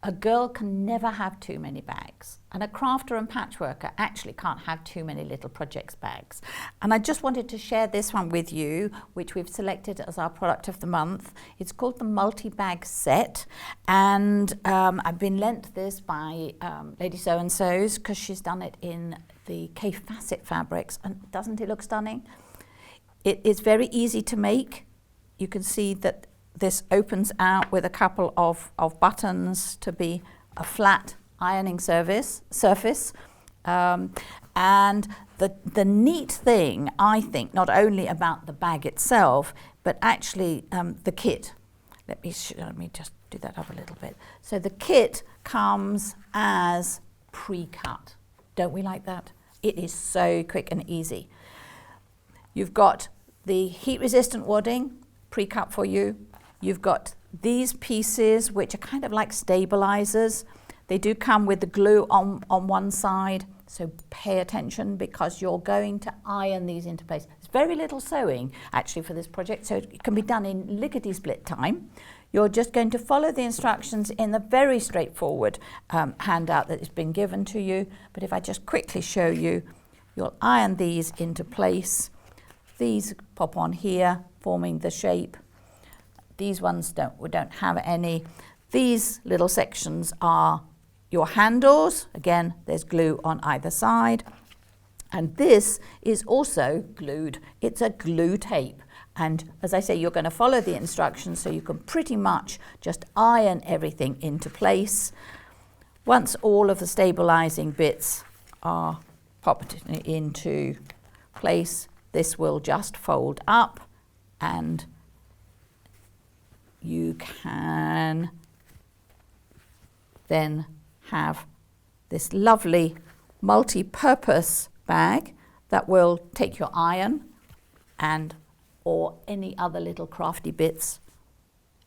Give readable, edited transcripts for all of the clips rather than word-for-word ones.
a girl can never have too many bags, and a crafter and patchworker actually can't have too many little projects bags. And I just wanted to share this one with you, which we've selected as our product of the month. It's called the multi-bag set, and I've been lent this by Lady So-and-so's because she's done it in the K Facet fabrics, and doesn't it look stunning? It is very easy to make. You can see that this opens out with a couple of buttons to be a flat ironing surface. And the neat thing, I think, not only about the bag itself, but actually the kit. Let me just do that up a little bit. So the kit comes as pre-cut. Don't we like that? It is so quick and easy. You've got the heat-resistant wadding pre-cut for you. You've got these pieces, which are kind of like stabilizers. They do come with the glue on one side, so pay attention because you're going to iron these into place. There's very little sewing actually for this project, so it can be done in lickety-split time. You're just going to follow the instructions in the very straightforward handout that has been given to you. But if I just quickly show you, you'll iron these into place. These pop on here, forming the shape. These ones we don't have any. These little sections are your handles. Again, there's glue on either side. And this is also glued. It's a glue tape. And as I say, you're going to follow the instructions so you can pretty much just iron everything into place. Once all of the stabilizing bits are popped into place, this will just fold up and you can then have this lovely multi-purpose bag that will take your iron or any other little crafty bits.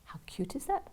How cute is that?